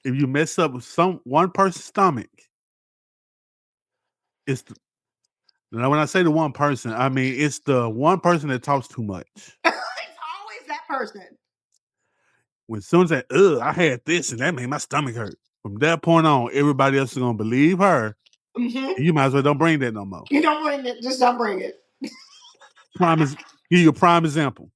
if you mess up with one person's stomach, it's now when I say the one person, I mean it's the one person that talks too much. It's always that person. When someone says, "Ugh, I had this and that made my stomach hurt," from that point on, everybody else is gonna believe her. Mm-hmm. You might as well don't bring that no more. You don't bring it. Just don't bring it. Give you a prime example.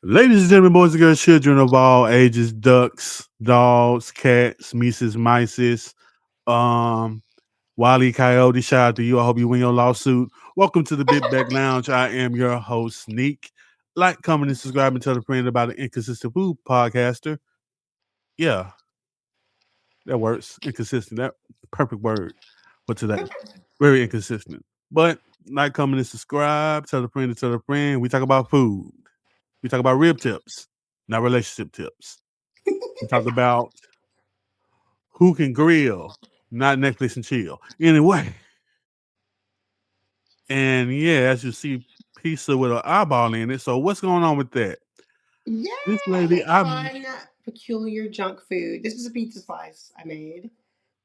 Ladies and gentlemen, boys and girls, children of all ages, ducks, dogs, cats, mices, mices, Wile E. Coyote, shout out to you. I hope you win your lawsuit. Welcome to the Big Back Lounge. I am your host, Neek. Like, comment, and subscribe, and tell a friend about the Inconsistent Food Podcaster. Yeah, that works. Inconsistent. That perfect word for today. Very inconsistent. But like, comment, and subscribe. Tell a friend to tell a friend. We talk about food. We talk about rib tips, not relationship tips. We talk about who can grill, not Netflix and chill. Anyway. And yeah, as you see, pizza with an eyeball in it. So what's going on with that? Yeah, This I lady, make fun, peculiar junk food. This is a pizza slice I made.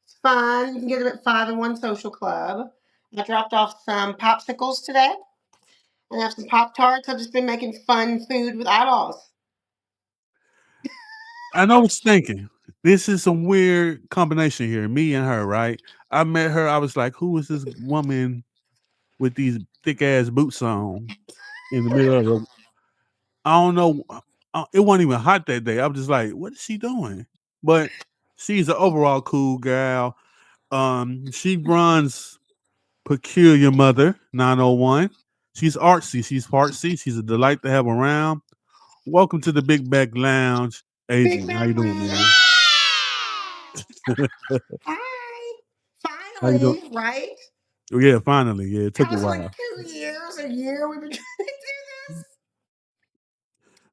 It's fun. You can get it at 5-in-1 Social Club. I dropped off some popsicles today. And I have some Pop Tarts. I've just been making fun food with eyeballs. I know what's thinking. This is some weird combination here. Me and her, right? I met her. I was like, who is this woman with these thick ass boots on in the middle of the? I don't know. It wasn't even hot that day. I was just like, what is she doing? But she's an overall cool gal. She runs Peculiar Mother 901. She's artsy. She's fartsy. She's a delight to have around. Welcome to the Big Back Lounge, Big Adrienne. How Mac you doing, man? Hi. How you doing? Finally, right? Oh, yeah, finally. Yeah, it took a How's like while. 2 years, a year we've been trying to do this?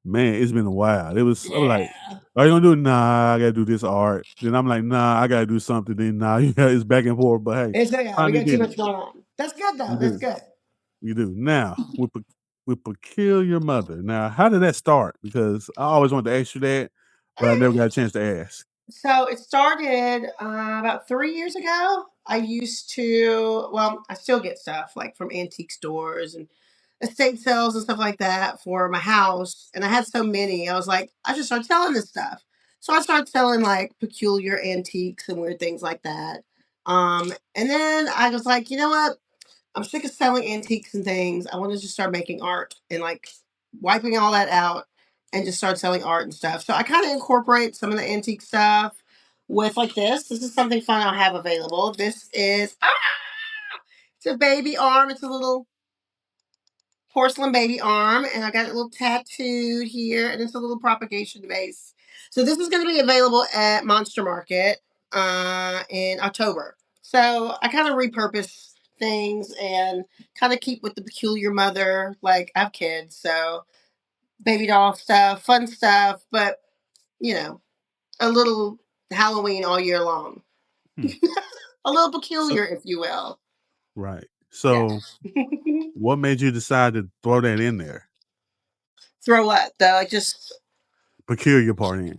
Man, it's been a while. I was like, Yeah. are you gonna do it? Nah, I gotta do this art. Then I'm like, nah, I gotta do something. Then nah, it's back and forth. But hey, Yeah, we finally got too did it. much going on. That's good though. You That's do. good. You do. Now, with Peculiar Mother. Now, how did that start? Because I always wanted to ask you that, but I never got a chance to ask. So it started about 3 years ago. I used to, well, I still get stuff like from antique stores and estate sales and stuff like that for my house. And I had so many, I was like, I should start selling this stuff. So I started selling like peculiar antiques and weird things like that. And then I was like, you know what? I'm sick of selling antiques and things. I want to just start making art and like wiping all that out and just start selling art and stuff. So I kind of incorporate some of the antique stuff with like this. This is something fun I'll have available. This is it's a baby arm. It's a little porcelain baby arm, and I got it a little tattooed here, and it's a little propagation vase. So this is going to be available at Monster Market in October. So I kind of repurpose things and kind of keep with the peculiar mother. Like I have kids, so baby doll stuff, fun stuff, but you know, a little Halloween all year long. Hmm. A little So, peculiar, if you will. right. Yeah. So, what made you decide to throw that in there? Throw what? The just Peculiar part in.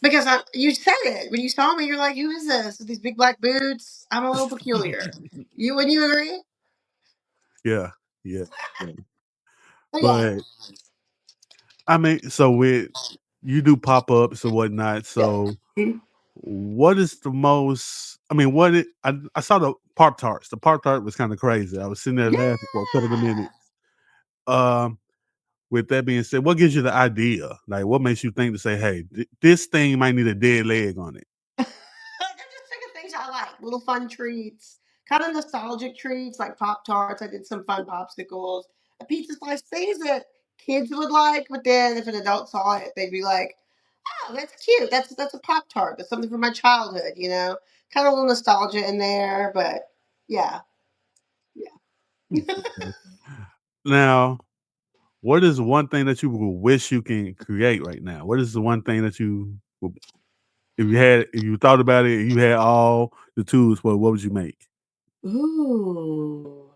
because you said it when you saw me. You're like, "Who is this with these big black boots?" I'm a little peculiar. You wouldn't you agree? Yeah, yeah, yeah. But yeah, But I mean, so with you do pop ups or whatnot. yeah. So, what is the most? I mean, I saw the Pop Tarts. The Pop Tart was kind of crazy. I was sitting there laughing for a couple of Yeah. minutes. Um, with that being said, what gives you the idea? Like, what makes you think to say, "Hey, this thing might need a dead leg on it"? I'm just thinking things I like, little fun treats, kind of nostalgic treats like Pop Tarts. I did some fun popsicles, a pizza slice, things that kids would like. But then if an adult saw it, they'd be like, "Oh, that's cute. That's a Pop Tart. That's something from my childhood." You know, kind of a little nostalgia in there. But yeah, Okay. Now, what is one thing that you would wish you can create right now? What is the one thing that you would, if you thought about it, you had all the tools for it, what would you make? Ooh.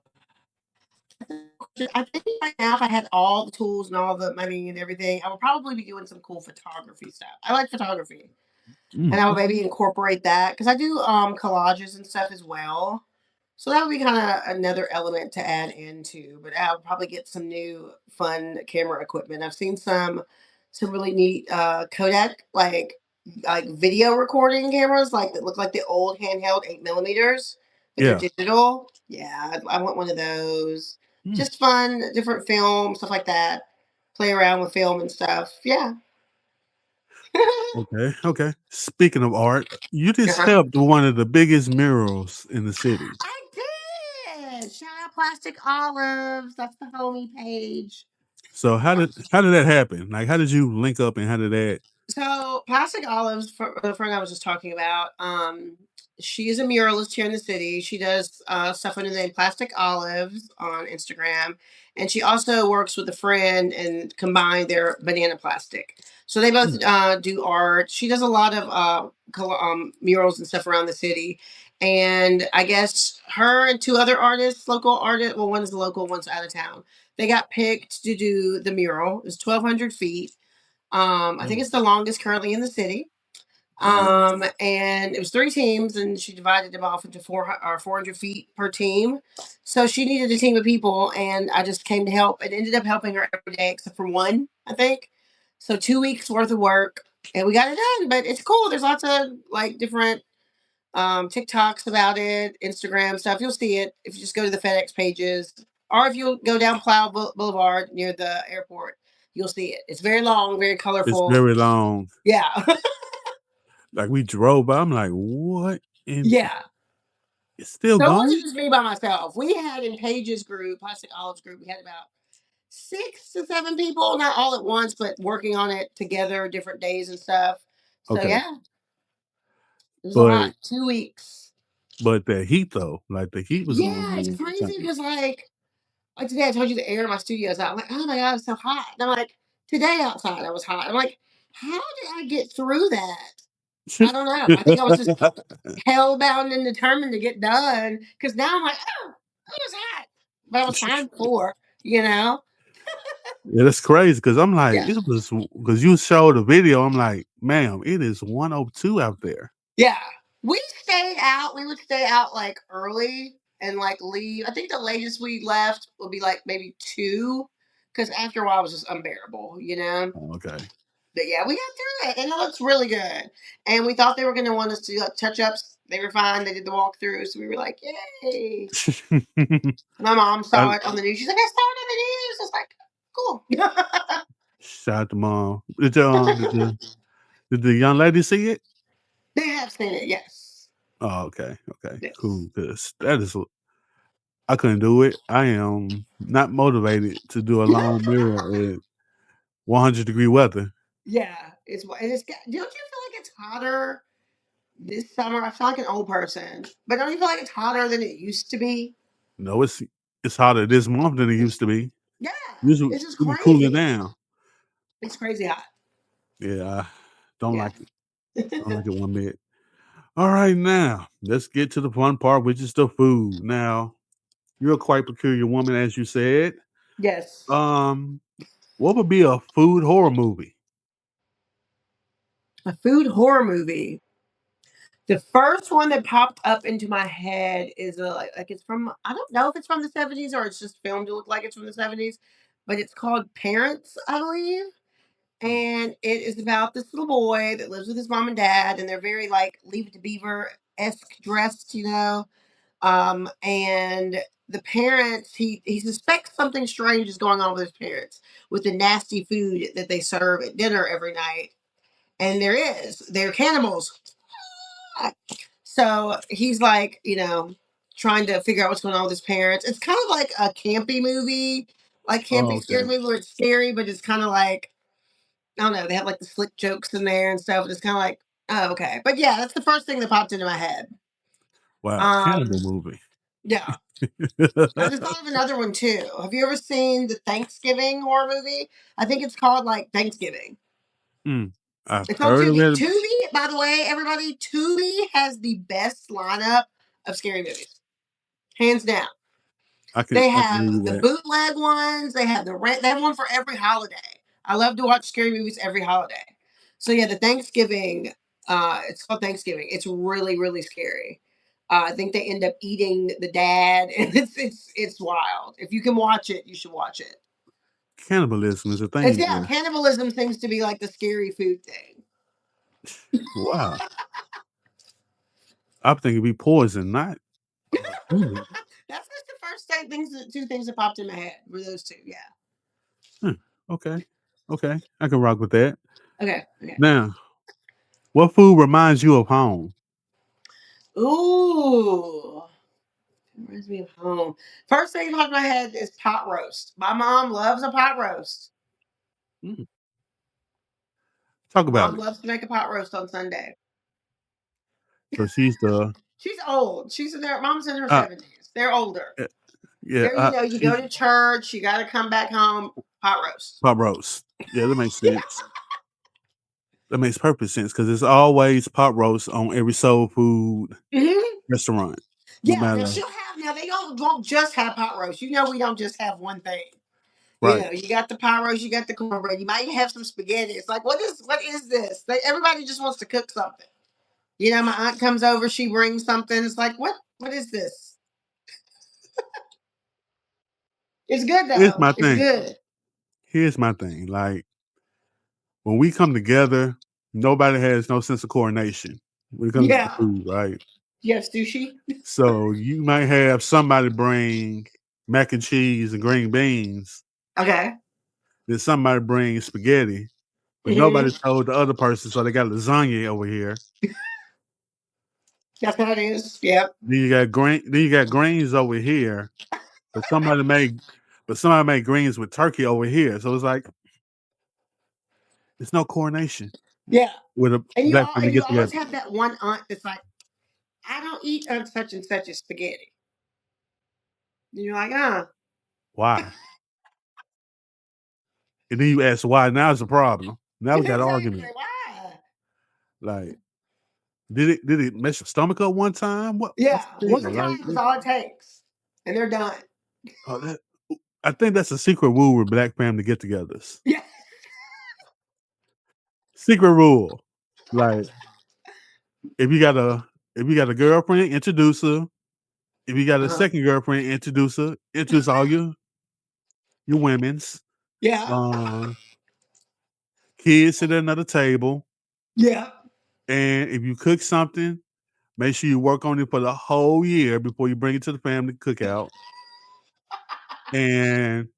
I think right now, if I had all the tools and all the money and everything, I would probably be doing some cool photography stuff. I like photography, and I would Okay. maybe incorporate that because I do collages and stuff as well. So that would be kind of another element to add into. But I'll probably get some new fun camera equipment. I've seen some really neat Kodak like video recording cameras like that look like the old handheld 8 millimeters, but they're Yeah. digital. Yeah, I want one of those. Mm. Just fun, different film stuff like that. Play around with film and stuff. Yeah. Okay. Okay. Speaking of art, you just Uh-huh. helped one of the biggest murals in the city. I did. Shout out Plastic Olives. That's the homie page. So how did that happen? Like how did you link up and how did that So Plastic Olives, for the friend I was just talking about, she is a muralist here in the city. She does stuff under the name Plastic Olives on Instagram, and she also works with a friend and combine their banana plastic. So they both Mm, do art. She does a lot of murals and stuff around the city. And I guess her and two other artists, local artists, well, one's local, one's out of town. They got picked to do the mural. It's 1,200 feet. I think oh, it's the longest currently in the city. nice. And it was 3 teams, and she divided them off into 400 feet per team. So she needed a team of people, and I just came to help and ended up helping her every day except for one, I think. So 2 weeks worth of work, and we got it done. But it's cool. There's lots of like different TikToks about it, Instagram stuff. You'll see it if you just go to the FedEx pages, or if you go down Boulevard near the airport, you'll see it. It's very long, very It's colorful. very long. Yeah, Like we drove by, I'm like, what? And yeah. it's still So it wasn't going? just me by myself. We had in Paige's group, Plastic Olives group, we had about 6 to 7 people, not all at once, but working on it together, different days and stuff. So Okay. yeah, it was a lot. But 2 weeks. the heat though, like the heat was going Yeah, it's on crazy something. because like today, I told you the air in my studio is out. I'm like, oh my god, it's so hot. And I'm like, today outside I was hot. I'm like, how did I get through that? I don't know. I think I was just hellbound and determined to get done. Because now I'm like, oh, it was hot, but I was fine before. You know? Yeah, that's crazy because I'm like, Yeah, it was because you showed the video. I'm like, ma'am, it is 102 out there. yeah. We stayed out. We would stay out like early and like leave. I think the latest we left would be like maybe 2. Because after a while, it was just unbearable. You know? Oh, okay. But yeah, we got through it, and it looks really good. And we thought they were going to want us to do like, touch ups. They were fine. They did the walkthrough, so we were like, "Yay!" My mom saw I, it on the news. She's like, "I saw it on the news." It's like, "Cool." shout out to mom. Did the young lady see it? They have seen it, yes, Oh, okay, okay, yes, cool. Because that is, I couldn't do it. I am not motivated to do a long mirror at 100-degree weather. yeah. Don't you feel like it's hotter this summer? I feel like an old person, but don't you feel like it's hotter than it used to be? No, it's hotter this month than it used to be. Yeah, Usually, it's just we be cooling crazy. down. It's crazy hot. Yeah, I don't Yeah. like it. Don't like it one bit. All right, now let's get to the fun part, which is the food. Now, you're a quite peculiar woman, as you said. Yes. Um, what would be a food horror movie? A food horror movie. The first one that popped up into my head is like it's from, I don't know if it's from the 70s or it's just filmed to look like it's from the 70s, but it's called Parents, I believe. And it is about this little boy that lives with his mom and dad, and they're very like Leave It to Beaver esque dressed, you know. And the parents, he suspects something strange is going on with his parents with the nasty food that they serve at dinner every night. And they're cannibals. So he's like, trying to figure out what's going on with his parents. It's kind of like a campy movie, like Oh, campy scary okay. movie where it's scary, but it's kind of like, I don't know, they have like the slick jokes in there and stuff. And it's kind of like, oh, okay. But yeah, that's the first thing that popped into my head. Wow, Um, cannibal movie. yeah. I just thought of another one too. Have you ever seen the Thanksgiving horror movie? I think it's called like Thanksgiving. I've It's on heard of Tubi. it. Tubi, by the way, everybody, Tubi has the best lineup of scary movies, hands down. They I can have read the that. bootleg ones. They have they have one for every holiday. I love to watch scary movies every holiday. So yeah, the Thanksgiving, it's called Thanksgiving. It's really really scary. I think they end up eating the dad, and it's wild. If you can watch it, you should watch it. Cannibalism is a It's thing yeah, here. cannibalism seems to be like the scary food thing. Wow. I think it'd be poison, not food. That's just the first two things that popped in my head were those two. Yeah. Hmm, okay. Okay. I can rock with that. Okay. Okay. Now, what food reminds you of home? Ooh. Reminds me of home. First thing that popped in my head is pot roast. My mom loves a pot roast. Mm, talk about Mom it. loves to make a pot roast on Sunday. So she's the She's old. She's in their mom's in her uh 70s. They're older. eh, yeah, They're, you go she's to church, you gotta come back home, pot roast. pop roast. Yeah, that makes sense. That makes perfect sense because there's always pot roast on every soul food Hmm. restaurant, no Yeah, now matter she'll have now they don't won't just have pot roast. You know we don't just have one thing. You right. know, you got the pot roast, you got the cornbread, you might have some spaghetti. It's like, what is this? Everybody just wants to cook something. You know, my aunt comes over, she brings something. It's like, what is this? It's good Here's though. my It's thing. good. Here's my thing. Like when we come together, nobody has no sense of coordination when it comes to Yeah. food, right? You have sushi? So you might have somebody bring mac and cheese and green beans, Okay. then somebody bring spaghetti, but nobody Hmm. told the other person, so they got lasagna over here. That's how it is. Yep. Then you got greens over here, but somebody made greens with turkey over here. So it's like it's no coordination Yeah. with a black family And you get always together. have that one aunt that's like, I don't eat such and such as spaghetti. And you're like, Why? And then you ask why. Now it's a problem. Now we got an exactly. argument. Why? Like, did it mess your stomach up one time? Yeah. What's the One deal? Like, time is all it takes. And they're done. oh, I think that's a secret rule with black family get-togethers. Yeah. Secret rule. Like, if you got a if you got a girlfriend, introduce her. If you got a Uh-huh. second girlfriend, introduce her. Introduce all your women's. Yeah. Uh, kids sit at another table. Yeah. And if you cook something, make sure you work on it for the whole year before you bring it to the family cookout. And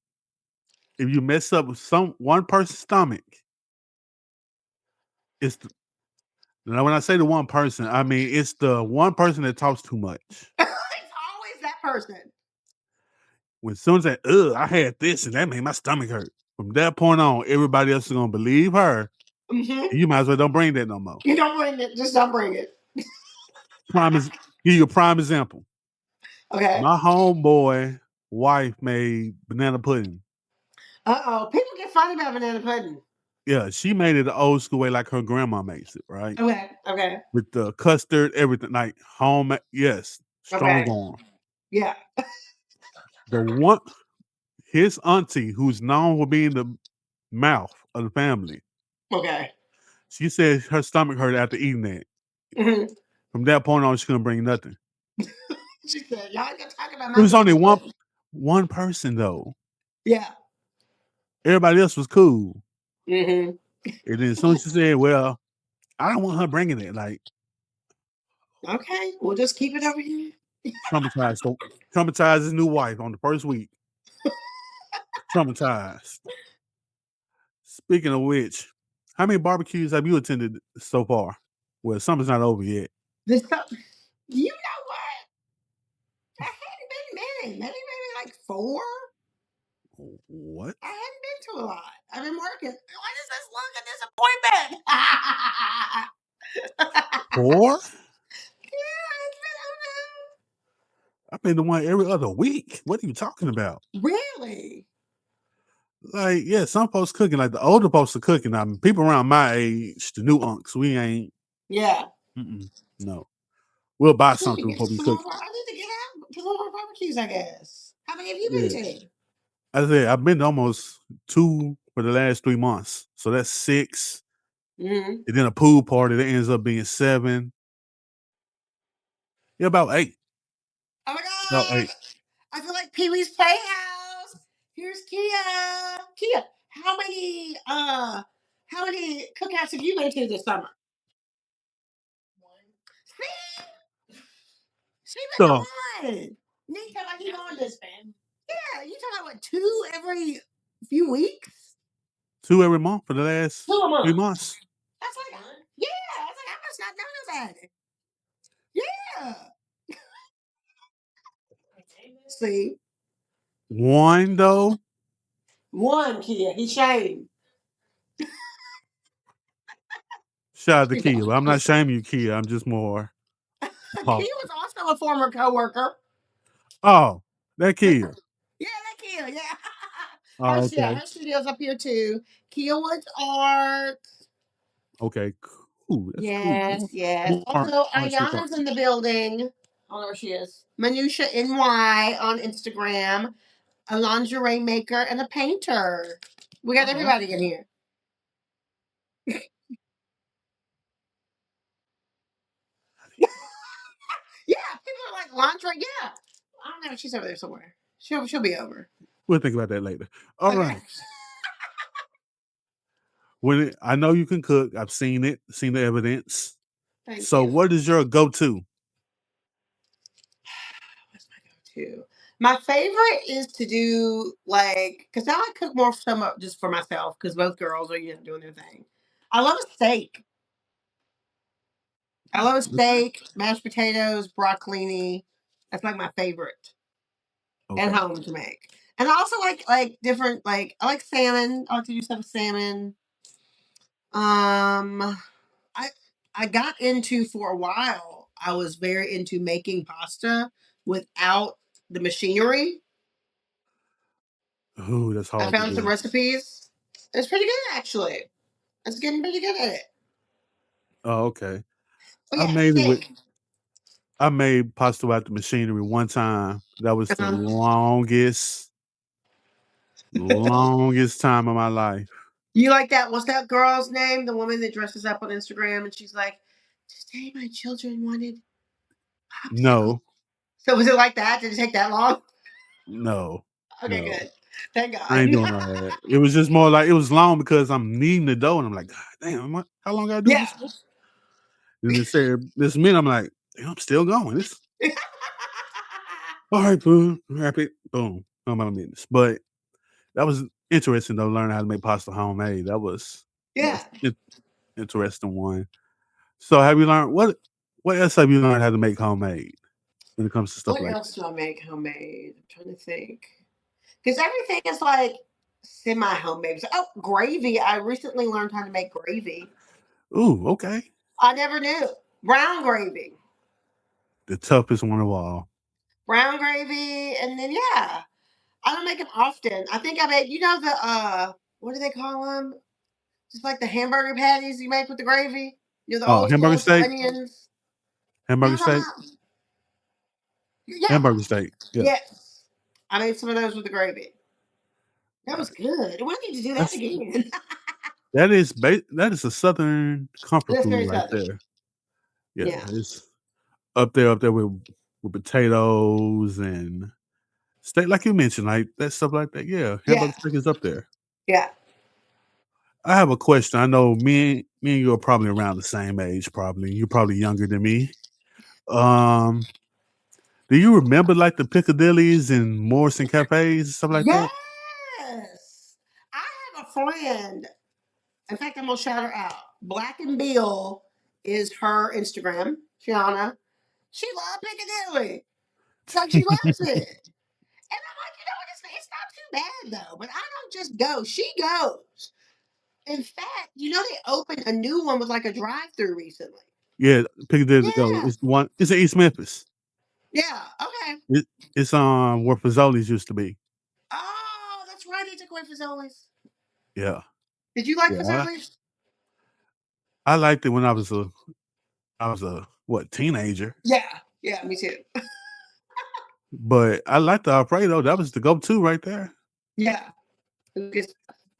if you mess up with one person's stomach, it's now when I say the one person, I mean it's the one person that talks too much. It's always that person. When soon as ugh, I had this and that made my stomach hurt. From that point on, everybody else is gonna believe her. Hmm. And you might as well don't bring that no more. You don't bring it. Just don't bring it. Promise give you a prime example. Okay. My homeboy wife made banana pudding. Uh-oh. People get funny about banana pudding. Yeah, she made it the old school way like her grandma makes it, right? Okay. Okay. With the custard, everything, like home. Yes, strong Okay. arm. Yeah. The one, his auntie, who's known for being the mouth of the family, Okay. she said her stomach hurt after eating that. Hmm. From that point on, she couldn't bring nothing. She said, y'all ain't gonna talk about It my was only banana pudding. one person though. Yeah. Everybody else was cool. Hmm. And then as soon as she said, "Well, I don't want her bringing it," like Okay. We'll just keep it over here. traumatized. So traumatized his new wife on the first week. Traumatized. Speaking of which, how many barbecues have you attended so far? Well, summer's not over yet. This stuff, you know what? I hadn't been many. Maybe like four. What? I hadn't been to a lot. I've been working. What is this look at disappointment? 4? Yeah, it's been, I don't know. I've been the one every other week. What are you talking about? Really? Like, yeah, some folks cooking. Like the older folks are cooking. I mean, people around my age, the new unks, we ain't. Yeah. No, we'll buy I need to something get before to we some more. cook. I need to get out to one more barbecues. I guess. How many have you been Yeah, to? I said I've been to almost 2 for the last 3 months, so that's 6. Mm-hmm. And then a pool party that ends up being 7. Yeah, about 8. Oh my About god! 8. I feel like Pee Wee's Playhouse. Here's Kia. Kia, how many cookouts have you been to this summer? See, she been So to one. Nick, how about you going to? Yeah, you talking about what, two every few weeks? 2 every month for the last Two a 3 month. months. That's like, yeah. I was like, I must not know about it. Yeah. See, One though. one Kia. He shamed. Shout out to Kia. But I'm not shaming you, Kia. I'm just more Kia appalled. was also a former coworker. Oh, that Kia. Yeah, that Kia. Yeah. Oh, Yeah, okay. her studio's up here too. Kia Woods Art. Okay, cool. That's cool. Yes, yes. More Also, artsy Ayana's thoughts. in the building. I don't know where she is. Minutia NY on Instagram. A lingerie maker and a painter. We got everybody in here. Yeah, people are like lingerie. Yeah. I don't know. She's over there somewhere. She'll be over. We'll think about that later. All Okay. right. I know you can cook. I've seen it, seen the evidence. Thank So, you. what is your go-to? What's my go-to? My favorite is to do like, because now I cook more some just for myself because both girls are doing their thing. I love a steak. I love a steak, mashed potatoes, broccolini. That's like my favorite at Okay. home to make. And I also like different like I like salmon. I like to do stuff with salmon. Um, I I got into for a while. I was very into making pasta without the machinery. Ooh, that's I hard to found some do. recipes. It's pretty good actually. It's getting pretty good at it. Oh, okay. Oh I yeah, made it with steak. I made pasta without the machinery one time. That was the Uh-huh. longest time of my life. You like that? What's that girl's name? The woman that dresses up on Instagram and she's like, "Today my children wanted popsicle." No, So was it like that? Did it take that long? no, Okay, no. good. Thank I ain't God. doing all that. It was just more like it was long because I'm kneading the dough and I'm like, God damn, how long I gotta do Yeah. this for? And it said this minute, I'm like, damn, I'm still going. This all right, boom, wrap it, boom, no my business. But that was interesting though, learning how to make pasta homemade. That Yeah. was interesting one. So have you learned what else have you learned how to make homemade when it comes to stuff What like else do I make homemade? I'm trying to think. Because everything is like semi homemade. So, oh, gravy. I recently learned how to make gravy. that? Ooh, okay. I never knew. Brown gravy. The toughest one of all. Brown gravy. And then, yeah, I don't make them often. I think I made, what do they call them? Just like the hamburger patties you make with the gravy. The Oh, old school hamburger with the steak? onions. Hamburger No, no, steak? no. Yeah. Hamburger steak. Yeah. Yes. I made some of those with the gravy. That was Right. good. We need to do that That's again. that is a southern comfort That's food very right southern. there. Yeah, Yeah. it's up there with potatoes and steak, like you mentioned, like that stuff like that. Yeah, Yeah. hamburger steak is up there. Yeah. I have a question. I know me and you are probably around the same age. Probably you're probably younger than me. Um, do you remember like the Piccadillys and Morrison cafes and stuff like that? Yes. I have a friend. In fact, I'm gonna shout her out. Black and Bill is her Instagram. Shiana. She loves Piccadilly. Like she loves it. And I'm like, it's not too bad though. But I don't just go. She goes. In fact, they opened a new one with like a drive-through recently. Yeah, Piccadilly. Yeah. It's in East Memphis. Yeah. Okay. It's where Fazoli's used to be. Oh, that's right. They took away Fazoli's. Yeah. Did you like Yeah. Fazoli's? I liked it when I was a what, teenager. Yeah. Yeah. Me too. But I liked the Alfredo. That was the go-to right there. Yeah. Because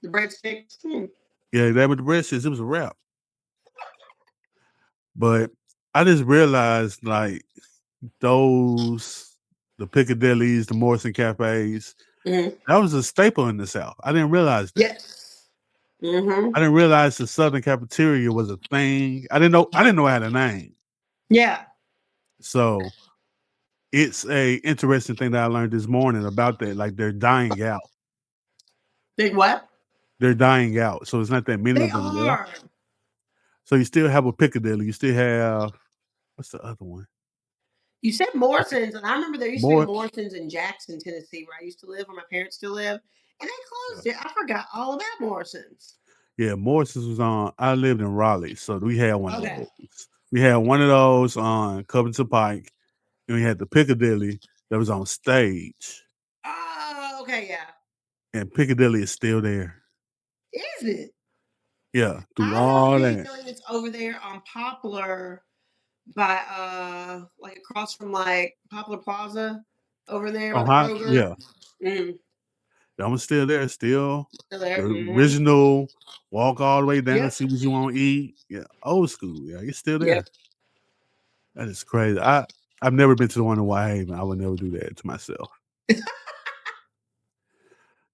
the breadsticks. Yeah, that with the breadsticks, it was a wrap. But I just realized like those the Piccadillys, the Morrison cafes, Mm-hmm. that was a staple in the South. I didn't realize that. Yes. Mm-hmm. I didn't realize the Southern cafeteria was a thing. I didn't know it had a name. Yeah. So it's a interesting thing that I learned this morning about that. Like they're dying out. They what? They're dying out. So it's not that many They of them left. are. So you still have a Piccadilly. You still have what's the other one? You said Morrison's, and I remember there used to be a More. Morrison's in Jackson, Tennessee, where I used to live, where my parents still live, and they Yeah. closed it. I forgot all about Morrison's. Yeah, Morrison's was on. I lived in Raleigh, so we had one of Okay. those. We had one of those on Covington Pike, and we had the Piccadilly that was on Stage. Oh, okay, yeah. And Piccadilly is still there. Is it? Yeah, through I know all that. usually it's over there on Poplar by like across from like Poplar Plaza over there by the Ohio, Kroger. yeah, Mm, that one's still there. Still still the there. Mm-hmm. original. Walk all the way down and Yep. see what you want to eat. Yeah, old school. Yeah, it's still Yep. there. That is crazy. I've never been to the one in Whitehaven. I would never do that to myself.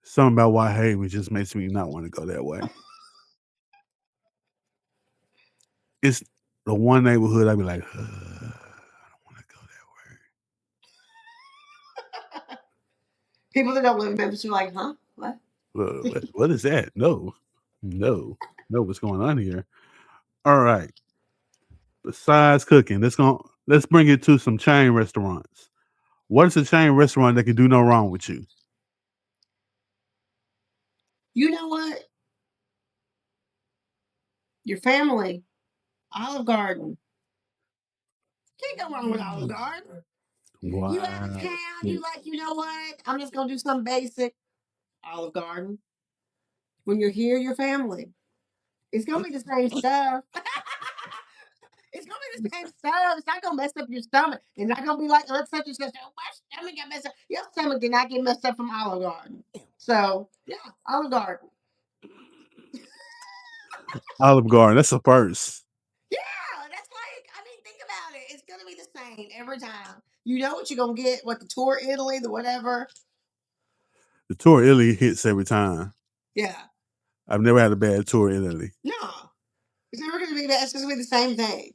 Something about Whitehaven just makes me not want to go that way. It's the one neighborhood I'd be like, I don't want to go that People that don't live in Memphis are like, huh? What? way. What is that? No, no, no. What's going on here? All right. Besides cooking, let's bring it to some chain restaurants. What is a chain restaurant that can do no wrong with you? You know what? Your family, Olive Garden. Can't go wrong with Olive Garden. You out of Wow. town, you like, you know what? I'm just gonna do something basic. Olive Garden. When you're here, your family. It's gonna be the same stuff. It's gonna be the same stuff. It's not gonna mess up your stomach. It's not gonna be like such and such. Oh, my stomach got messed up. Your stomach did not get messed up from Olive Garden. So yeah, Olive Garden. Olive Garden. That's a first. Yeah, that's like, I mean, think about it. It's gonna be the same every time. You know what you're gonna get, what the tour Italy, the whatever. The tour Italy hits every time. Yeah. I've never had a bad tour Italy. No. It's never gonna be that. It's just gonna be the same thing.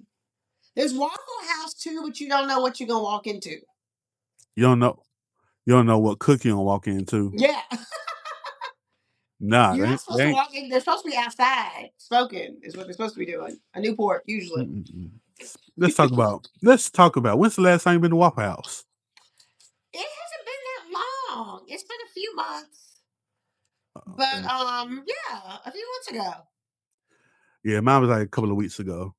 There's Waffle House too, but you don't know what you're gonna walk into. You don't know. You don't know what cook you gonna walk into. Yeah. Nah, You're not supposed they to ain't. walk in. They're supposed to be outside smoking, is what they're supposed to be doing. A Newport, usually. Mm-mm-mm. Let's talk about when's the last time you been to Waffle House? It hasn't been that long. It's been a few months. But Okay. yeah, a few months ago. Yeah, mine was like a couple of weeks ago.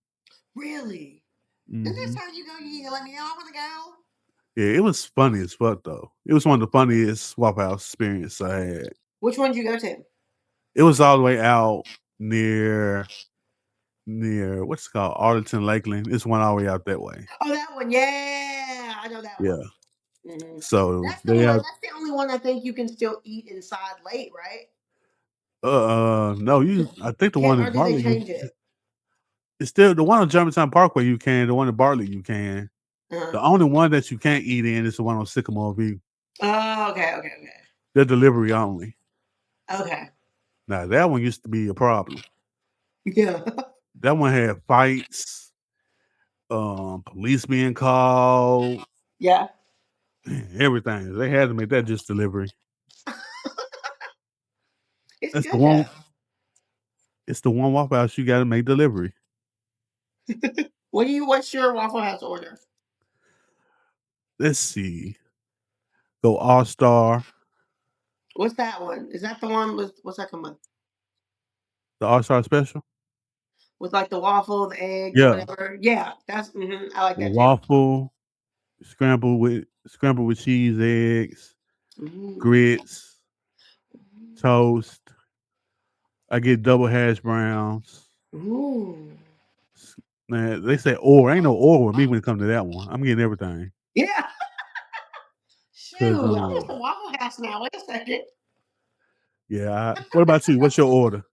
Really? The next Hmm. time you go, you need to let me know. I want to go. Yeah, it was funny as fuck though. It was one of the funniest Waffle House experience I had. Which one did you go to? It was all the way out near what's it called Arlington Lakeland. It's one all the way out that way. Oh, that one. Yeah, I know that one. Yeah. Hmm. So That's the they one. have That's the only one I think you can still eat inside late, right? no you I think the one Can't, in or did they Bartlett you change it? it's still the one on Germantown Parkway you can, the one in Bartlett you can. Uh-huh. The only one that you can't eat in is the one on Sycamore View. Oh, okay, okay, They're delivery only. okay. Okay. Now that one used to be a problem. Yeah. That one had fights, police being called, Yeah. everything. They had to make that just delivery. It's That's the good one. though. It's the one Waffle House you got to make delivery. What's your Waffle House order? Let's see. Go All Star. What's that one? Is that the one with what's that come with? The All Star Special. With like the waffle, the egg, the Yeah, whatever. Yeah, that's I like the that too. waffle. scrambled with cheese, eggs, Mm. grits, toast. I get double hash browns. Ooh. Man, they say or ain't no or with me when it comes to that one. I'm getting everything. Yeah. Cause Shoot, I want some Waffle House now. Wait a second. yeah. What about you? What's your order?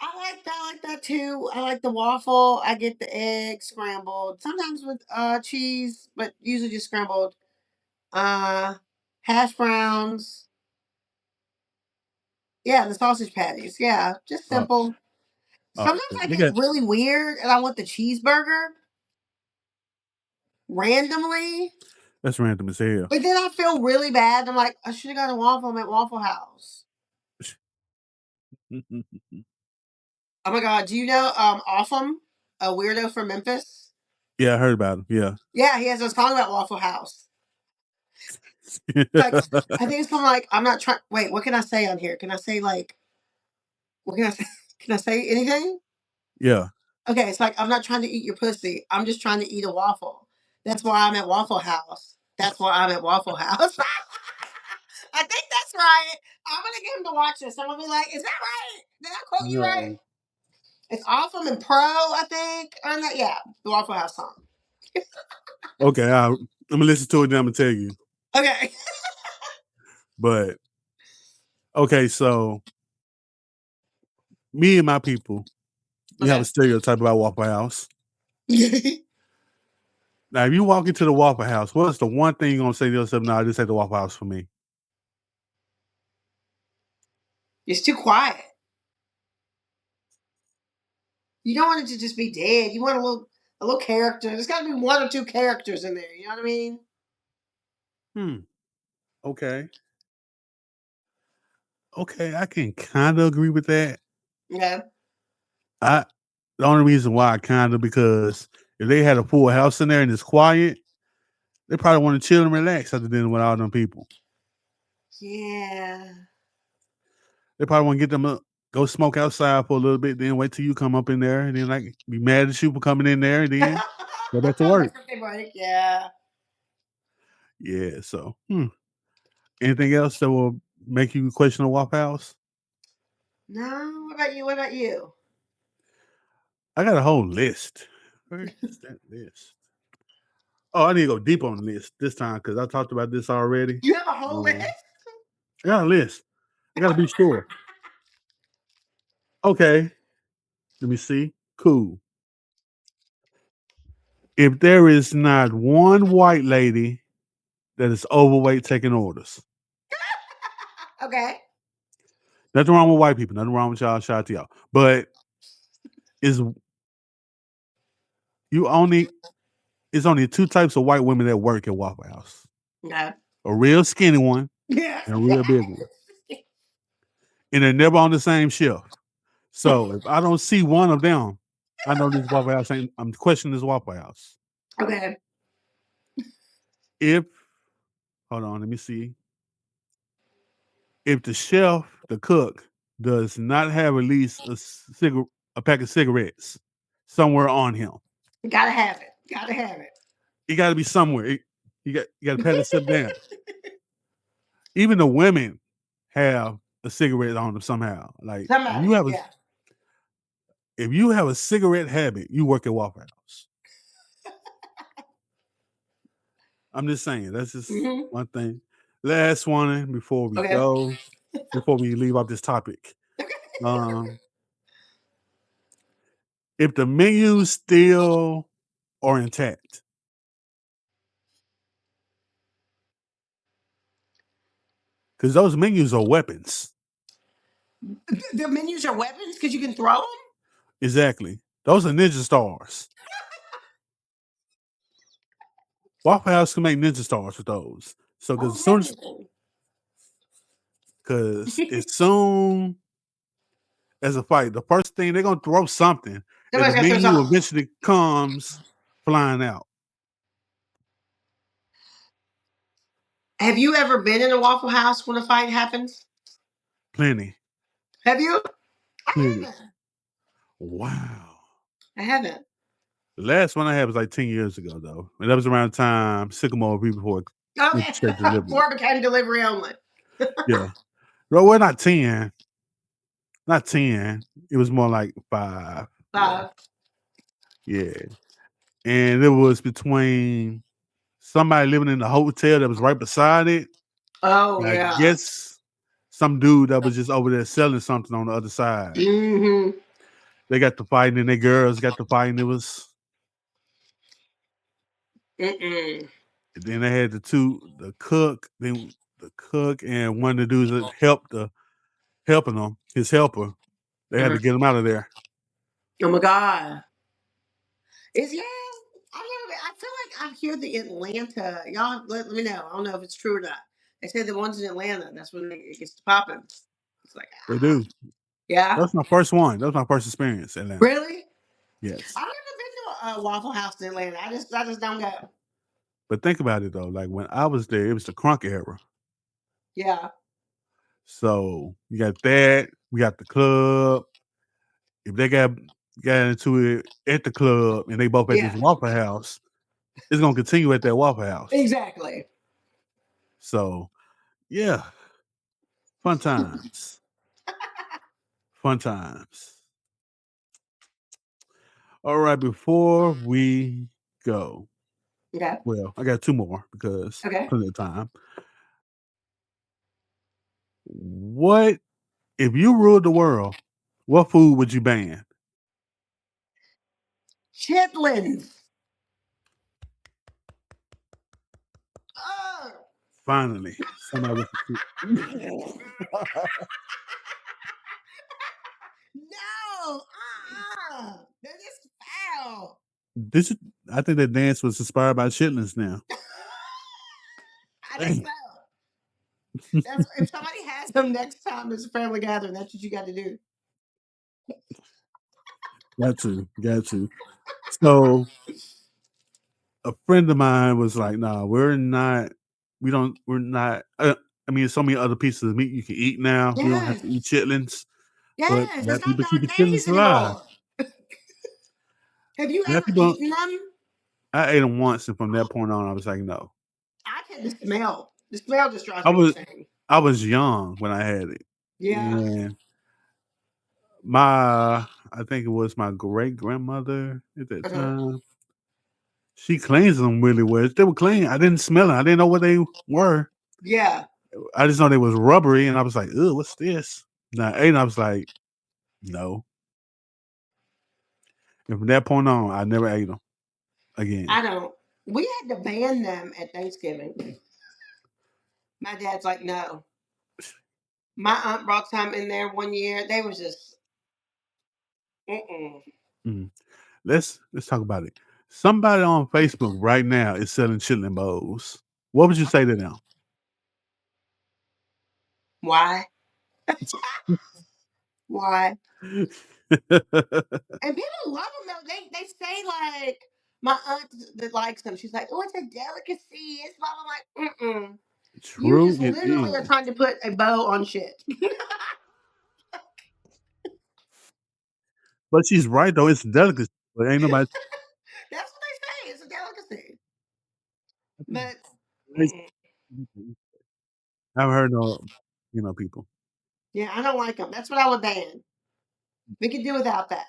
I like that too. I like the waffle. I get the egg scrambled. Sometimes with cheese, but usually just scrambled. Uh Hash browns. Yeah, the sausage patties. Yeah, just Uh, simple. Sometimes I they get got really weird and I want the cheeseburger randomly. that's random as hell. But then I feel really bad. I'm like, I should have got a waffle. I'm at Waffle House. Oh my god, do you know Awesome? A weirdo from Memphis? Yeah, I heard about him. Yeah. Yeah, he has a song about Waffle House. Like I think it's something like I'm not trying wait, what can I say on here? Can I say like what can I say? Can I say anything? yeah. Okay, it's like I'm not trying to eat your pussy. I'm just trying to eat a waffle. That's why I'm at Waffle House. That's why I'm at Waffle House. I think that's right. I'm gonna get him to watch this. I'm gonna be like, is that right? Did I quote you right? No. It's Awesome and Pro, I think. Or not, yeah, the Waffle House song. Okay, I'm gonna listen to it. Then I'm gonna tell you. Okay. But okay, so me and my people, we have a Okay. stereotype about Waffle House. Now, if you walk into the Waffle House, what's the one thing you're gonna say to yourself? No, this ain't the Waffle House for me. It's too quiet. You don't want it to just be dead. You want a little character. There's got to be one or two characters in there. You know what I mean? Hmm. Okay. Okay, I can kind of agree with that. Yeah. I the only reason why I kind of because if they had a full house in there and it's quiet, they probably want to chill and relax after dinner with all them people. Yeah. They probably want to get them up, go smoke outside for a little bit, then wait till you come up in there, and then like be mad at you for coming in there, and then go back to work. Birthday break. Yeah. Yeah. So, anything else that will make you question a Waffle House? No. What about you? What about you? I got a whole list. Where is that list? Oh, I need to go deep on the list this time because I talked about this already. You have a whole list? I got a list. I got to be sure. Okay. Let me see. Cool. If there is not one white lady that is overweight taking orders, Okay. nothing wrong with white people. Nothing wrong with y'all. Shout out to y'all. But is you only it's only two types of white women that work at Waffle House. Okay. A real skinny one Yeah. and a real big one. And they're never on the same shift. So if I don't see one of them, I know this Waffle House ain't I'm questioning this Waffle House. Okay. If hold on, let me see. If the chef, the cook, does not have at least a pack of cigarettes somewhere on him, Gotta have it. Gotta have it. it got to be somewhere. You got to pat himself down. Even the women have a cigarette on them somehow. Like Somebody. Yeah. if you have a cigarette habit, you work at Waffle House. I'm just saying that's just Hmm. one thing. Last one before we Okay. go, before we leave off this topic. Um, if the menus still are intact, because those menus are weapons. The menus are weapons because you can throw them. Exactly. Those are ninja stars. Waffle House can make ninja stars with those. So Oh, amazing. because as soon as a fight, the first thing they're gonna throw something, and Somebody's the got to throw menu something. eventually comes flying out. Have you ever been in a Waffle House when a fight happens? Plenty, Have you? I plenty. haven't. Wow. I haven't. The last one I had was like 10 years ago, though. And that was around the time Sycamore before went Okay, to straight delivery. before it became delivery only. Yeah. No, well, not 10. Not 10. It was more like 5. Yeah. Five. Yeah. And it was between somebody living in the hotel that was right beside it. Oh And I yeah. guess some dude that was just over there selling something on the other side. Mm-hmm. They got to fighting and their girls got to fighting. It was, Mm-mm. and then they had the cook, then the cook and one of the dudes that helping them, his helper. They had Uh-huh. to get him out of there. Oh my god. Is yeah. I've never been, I feel like I hear the Atlanta. Y'all let me know. I don't know if it's true or not. They say the ones in Atlanta, that's when it gets to popping. It's like They do. yeah. That's my first one. That was my first experience in Atlanta. Really? Yes. I've never been to a Waffle House in Atlanta. I just don't go. But think about it though. Like when I was there, it was the crunk era. Yeah. So you got that. We got the club. If they got into it at the club and they both at this Yeah. Waffle House, it's gonna continue at that Waffle House. Exactly. So yeah, fun times. Fun times. All right, before we go, Okay. well, I got two more because Okay. plenty of time. What if you ruled the world? What food would you ban? Chitlins. Oh. Finally, somebody with the food. No. That is foul. This, I think that dance was inspired by chitlins. Now, I think dang, so. That's if somebody has them next time it's a family gathering, that's what you got to do. got to. So a friend of mine was like, "Nah, we're not. We're not. I mean, there's so many other pieces of meat you can eat now. We don't have to eat Yes. chitlins, but Yes. It's black not people keep the chitlins dark alive. anymore. Have you Black ever people. eaten them? I ate them once, and from that point on, I was like, no. I can the smell. The smell just drives I me was insane. I was young when I had it, Yeah. and I think it was my great grandmother at that Uh-huh. time. She cleans them really well. They were clean. I didn't smell them. I didn't know what they were. Yeah. I just know they was rubbery, and I was like, "Ugh, what's this?" And I ate, and I was like, "No." And from that point on, I never ate them again. I don't. We had to ban them at Thanksgiving. My dad's like, no. My aunt brought some in there one year. They was just, mm-mm. Mm. Let's talk about it. Somebody on Facebook right now is selling chitlin bowls. What would you say to them? Why? Why? And people love them though. They say like my aunt that likes them. She's like, oh, it's a delicacy. It's blah blah. Like, mm-mm. You True, just it literally are is. trying to put a bow on shit. But she's right though. It's a delicacy. But ain't nobody. That's what they say. It's a delicacy. But I mm-mm. haven't heard no, people. Yeah, I don't like them. That's what I would ban. We could do without that.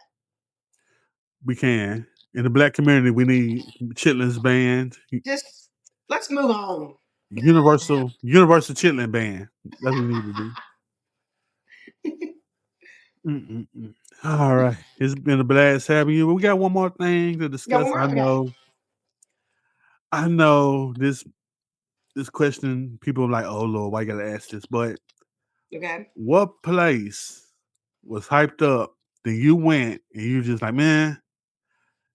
We can. In the black community, we need chitlins banned. Just let's move on. Universal chitlin ban. That's what we need to do. Mm-mm-mm. All right. It's been a blast having you. We got one more thing to Yeah, one discuss. more. I Okay. know. I know this question, people are like, oh Lord, why you gotta ask this? But Okay. what place was hyped up, then you went and you just like, man.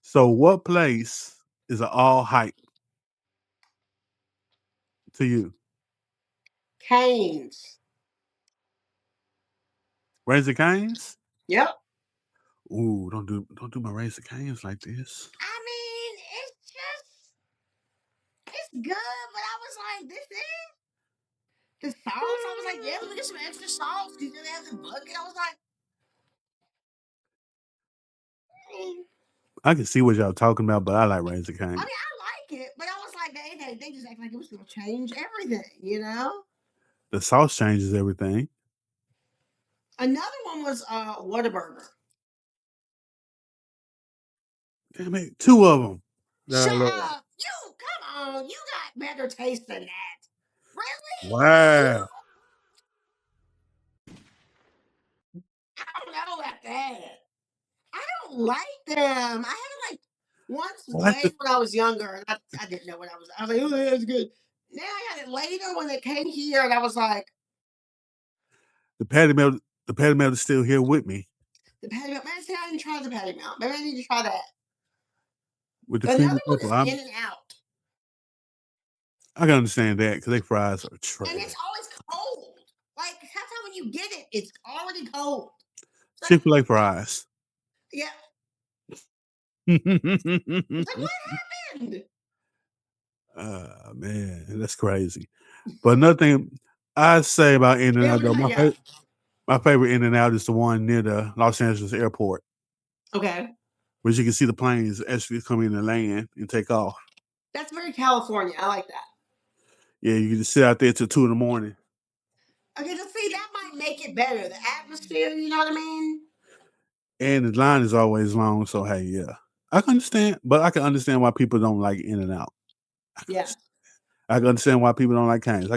So what place is a all hype to you? Canes. Raising Cane's? Yep. Ooh, don't do my Raising Cane's like this. I mean, it's good, but I was like, this is the sauce. I was like, yeah, let me get some extra sauce because they have the bucket. I was like, mm. I can see what y'all talking about, but I like Raising I mean, Cane. I like it, but I was like, they just act like it was going to change everything, you know? The sauce changes everything. Another one was Whataburger. Damn it, two of them. Shut Lord. up! You come on! You got better taste than that. Really? Wow. I don't know about that. I don't like them. I had it like once What way the, when I was younger, and I didn't know what I was. I was like, oh, that's good. Now I had it later when it came here, and I was like, the patty melt? The patty melt is still here with me the patty melt. Man, see, I didn't try the patty melt. Maybe I need to try that. with the cream Another and one pepper. is In and Out, I can understand that because they fries are and it's trash. always cold. Like half time when you get it, it's already cold. It's like, Chick-fil-A fries. yeah. It's like, what happened? Man, that's crazy. But another thing I say about In and Yeah, Out though, yeah. my favorite In and Out is the one near the Los Angeles airport, Okay, where you can see the planes actually come in and land and take off. that's very California. I like that. Yeah, you can just sit out there till 2 in the morning. Okay, so see, that might make it better. The atmosphere, you know what I mean? And the line is always long, so hey, yeah. I can understand, but I can understand why people don't like In and Out. Yeah. I can understand why people don't like Cane's. I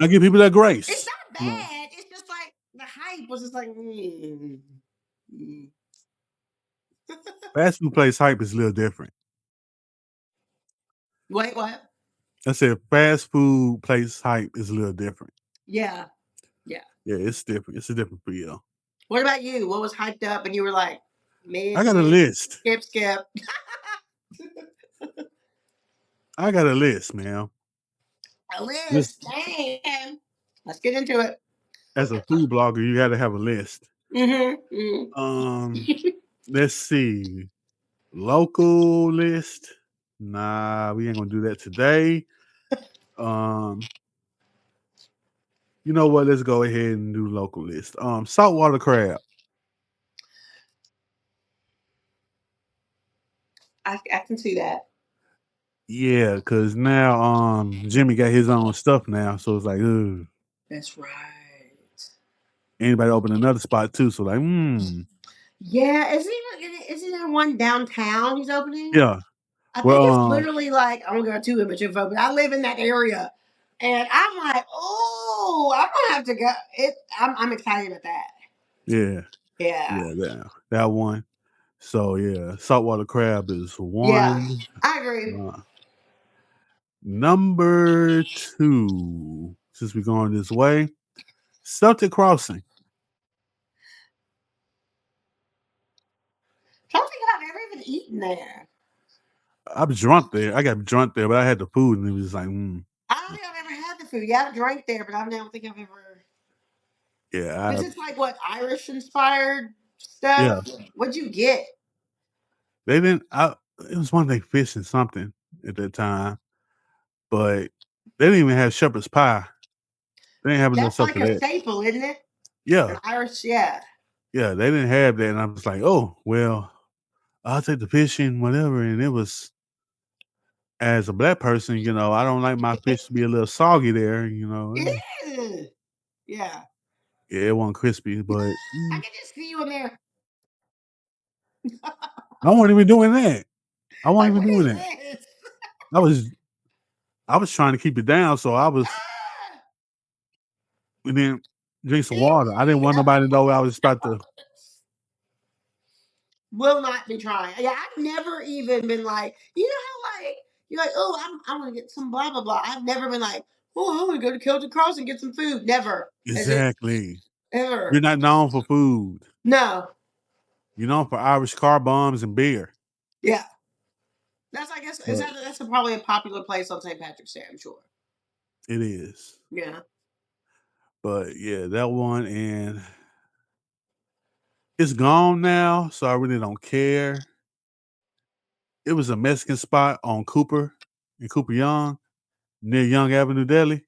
give people that It's grace. not You know, bad. It's just like the hype was just like, mm. fast food place hype is a little different. Wait, what? I said fast food place hype is a little different. Yeah. Yeah. Yeah, it's different. It's a different feel. What about you? What was hyped up and you were like, I got a meh, list. skip? I got a list, man. A list. List Damn. Let's get into it. as a food blogger, you got to have a list. Mm-hmm. Um, let's see. Local list. Nah, we ain't gonna do that today. Um, you know what? Let's go ahead and do local list. Saltwater crab. I can see that. Yeah, because now Jimmy got his own stuff now, so it's like, ugh. That's right. Anybody open another spot too, so like, Yeah, isn't there one downtown he's opening? yeah. I think Well, it's literally like I'm gonna go too much info, but I live in that area, and I'm like, oh, I'm gonna have to go. I'm excited about that. yeah, Yeah, yeah, that one. So yeah, saltwater crab is yeah, one. I agree. Uh, number two, since we're going this way, Celtic Crossing. I don't think I've ever even eaten there. I was drunk there. I got drunk there, but I had the food, and it was like, I don't think I've ever had the food. Yeah, I've drank there, but I don't think I've ever. yeah, This is like what Irish inspired yeah. stuff. What'd you get? They didn't. It was one day fishing something at that time, but they didn't even have shepherd's pie. They didn't have enough That's stuff like for a that. staple, isn't it? An Yeah, Irish, yeah. yeah, they didn't have that, and I was like, oh well, I'll take the fishing, whatever. And it was as a black person, I don't like my fish to be a little soggy there. It is. Yeah. Yeah, it wasn't crispy, but I can just see you in there. I wasn't even doing that. I wasn't Like, even what doing is that. this? I was I was trying to keep it down, so I was Ah! and then drink some Ew. water. I didn't want nobody to know I was about to. Will not be trying. Yeah, I've never even been like, you know how like you're like, oh, I'm gonna get some blah blah blah. I've never been like, oh, I'm gonna go to Celtic Cross and get some food. Never. Has it Exactly. You're ever? not known for food. No. You're known for Irish car bombs and beer. Yeah. That's I guess is But that's probably a popular place on St. Patrick's Day. I'm sure. it is. Yeah. But yeah, that one and it's gone now, so I really don't care. It was a Mexican spot on Cooper in Cooper Young near Young Avenue Deli.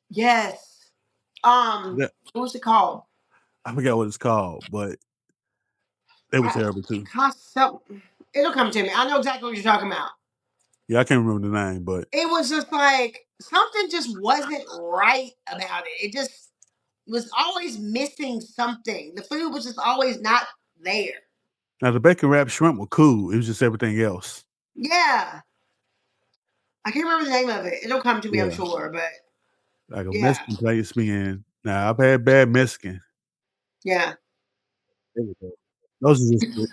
Yes. That What was it called? I forgot what it's called, but They were terrible too. It costs so. It'll come to me. I know exactly what you're talking about. Yeah, I can't remember the name, but It was just like something just wasn't right about it. It just was always missing something. The food was just always not there. now the bacon wrapped shrimp were cool. It was just everything else. Yeah. I can't remember the name of it. It'll come to me, I'm Yeah, sure, but like a yeah. Mexican place being. Now I've had bad Mexican. Yeah. Those are just three.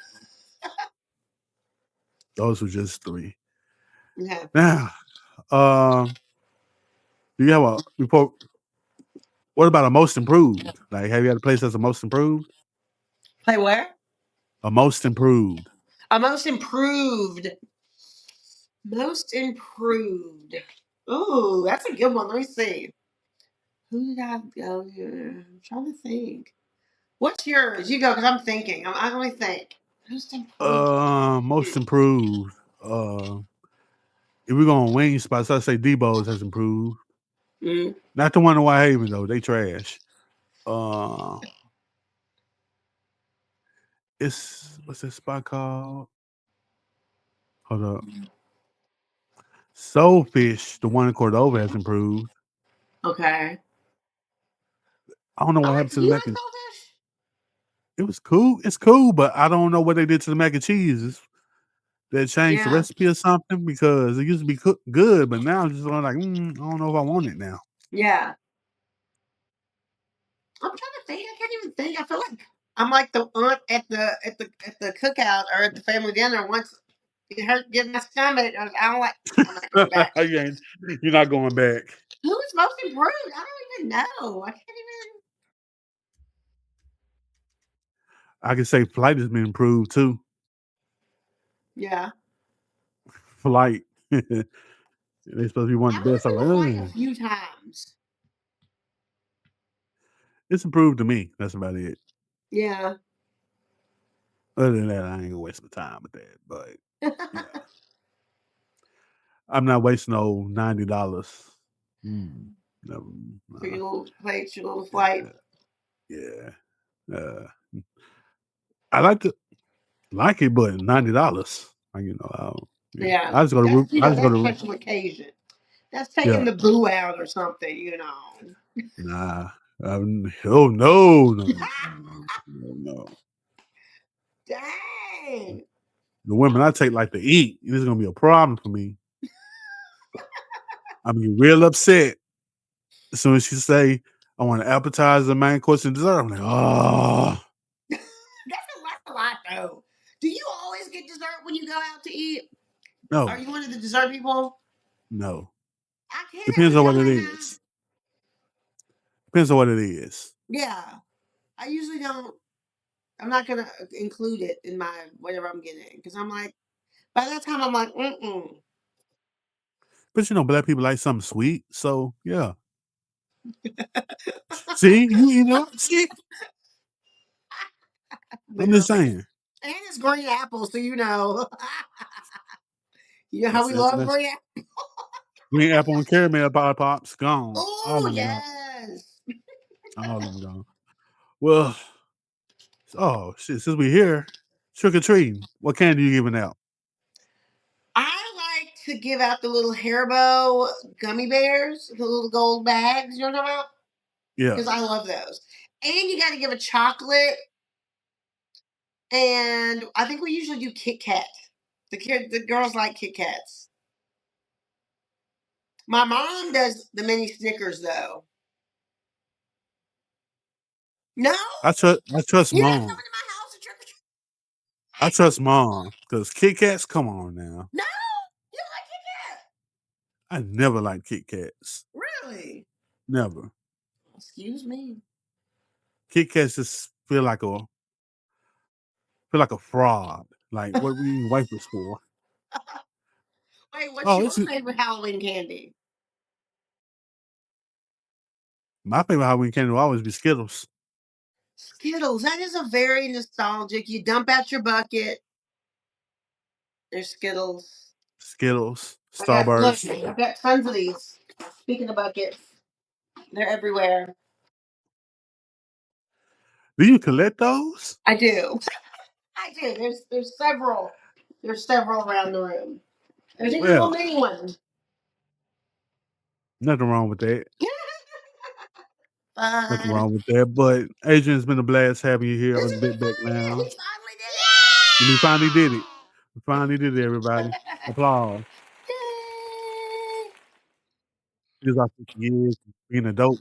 Those were just three. Yeah. Now, do you have a report? What about a most improved? Like, have you had a place that's a most improved? Play where? A most improved. A most improved. Most improved. Ooh, that's a good one. Let me see. Who did I go to? I'm trying to think. What's yours? You go because I'm thinking. I'm let me think. Most improved. Most improved. If we're going wing spots, I'd say Debo's has improved. Mm. Not the one in Whitehaven though; they trash. Uh, it's what's that spot called? Hold up. Soulfish, the one in Cordova, has improved. Okay. I don't know I what like. happened to the You mac like and. saltfish? It was cool. It's cool, but I don't know what they did to the mac and cheese. They changed the Yeah. recipe or something because it used to be good, but now it's just like I don't know if I want it now. Yeah. I'm trying to think. I can't even think. I feel like I'm like the aunt at the cookout or at the family dinner. Once it hurt, get my stomach. I don't like. I'm not going back. You're not going back. Who is most improved? I don't even know. I can't even. I can say flight has been improved too. Yeah. Flight. They supposed to be one of I've the only best. I'm been like, to Hawaii a few times. it's improved to me. That's about it. Yeah. Other than that, I ain't gonna waste my time with that. But yeah, I'm not wasting no $90. Never. For your little plates, your little flight. Yeah. Yeah. I like it, but $90. Like, yeah. Yeah. I just go to I just go That's to special occasion. That's taking yeah. the boo out or something. Nah. Oh no. Dang. The women I take like to eat, this is gonna be a problem for me. I'm gonna get real upset as soon as she say I want an appetizer, main course, and dessert. I'm like, oh That's a lot though. Do you always get dessert when you go out to eat? Are no, you one of the dessert people? no. I can't Depends every on time what it I have. is. Depends on what it is. Yeah. I usually don't. I'm not gonna include it in my whatever I'm getting because I'm like, by that time I'm like, mm. But black people like something sweet. So yeah. See, see, I'm just Literally. saying. And it's green apple, so you know. You know how we love That's green apple. green apple and caramel pops gone. All Oh of them gone. yes. All of them gone. Well, oh shit, since we're here, trick or treating. What candy you giving out? I like to give out the little Haribo gummy bears, the little gold bags. You know what I'm talking about? Yeah. Because I love those. And you got to give a chocolate. And I think we usually do Kit Kat. The girls like Kit Kats. My mom does the mini Snickers though. No, I trust you're not mom. coming to my house to trick or treat. I trust mom. Because Kit Kats, come on now. No, you don't like Kit I never liked Kit Kats. Kat. Really? Never. Excuse me. Kit Kats just feel like a fraud. Like what we eating wafers for? Wait, what's Oh, your it's favorite Halloween candy? my favorite Halloween candy will always be Skittles. Skittles. That is a very nostalgic. You dump out your bucket. There's Skittles. Skittles, I got look. Starburst. I've got tons of these. Speaking of buckets, they're everywhere. Do you collect those? I do. I do. There's several. There's several around the room. There's even a Well, little mini one. nothing wrong with that. Nothing Fun. wrong with that. But Adrienne, it's been a blast having you here This on has the been Big fun Back again. He Lounge. finally did And we finally did it. We finally did it, everybody. it. Applause. Yay! It's our 50 years of being adults.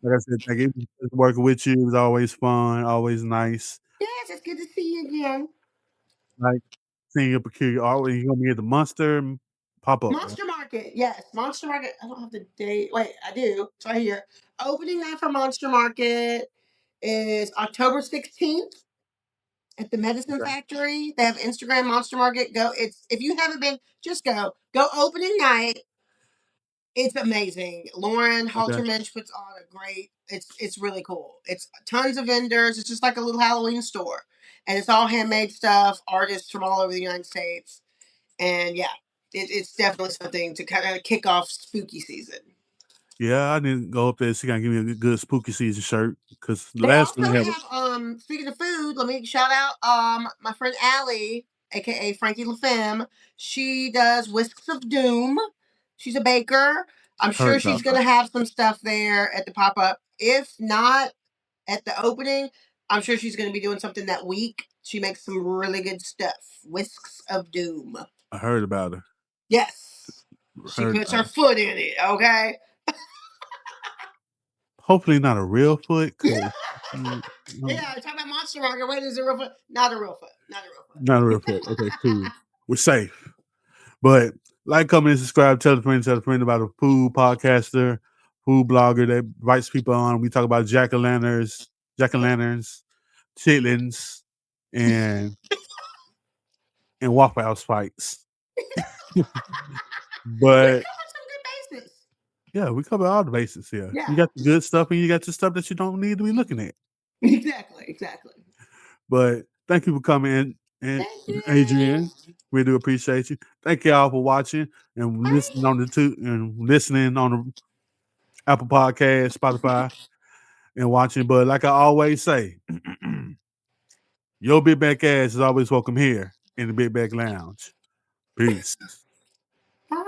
Like I said, thank you for working with you. It was always fun, always nice. Yes, it's good to see you again. Like seeing your peculiar art. You gonna be at the Monster pop up, right? Monster Market, yes, Monster Market. I don't have the date. Wait, I do. It's right here. Opening night for Monster Market is October 16th at the Medicine Okay. Factory. They have Instagram Monster Market. Go. It's if you haven't been, just go. Go opening night. It's amazing. Lauren Okay. Halterman puts on a great. It's really cool. It's tons of vendors. It's just like a little Halloween store, and it's all handmade stuff. Artists from all over the United States, and yeah, it's definitely something to kind of kick off spooky season. Yeah, I didn't go up there. She gotta give me a good spooky season shirt because the They last also one they have. have speaking of food, let me shout out my friend Allie, aka Frankie LaFemme. She does Whisks of Doom. She's a baker. I'm Heard sure about she's her. gonna have some stuff there at the pop up. If not at the opening, I'm sure she's gonna be doing something that week. She makes some really good stuff. Whisks of Doom. I heard about her. Yes. She Heard puts about her her. foot in it, okay? Hopefully not a real foot, cause mm, Yeah, talking about Monster Market. Wait, is it a real foot? Not a real foot. Not a real not a real foot. Okay, cool. We're safe. But like, comment, and subscribe, tell a friend about a food podcaster, food blogger that invites people on. We talk about jack-o'-lanterns, chitlins, and Waffle House fights. We But covered some good bases. yeah, we cover all the bases here. Yeah, You got the good stuff and you got the stuff that you don't need to be looking at. exactly, exactly. But thank you for coming in, and Thank you. Adrienne. We do appreciate you. Thank y'all for watching and listening on the Apple Podcast, Spotify, and watching. But like I always say, your big back ass is always welcome here in the Big Back Lounge. Peace. Bye.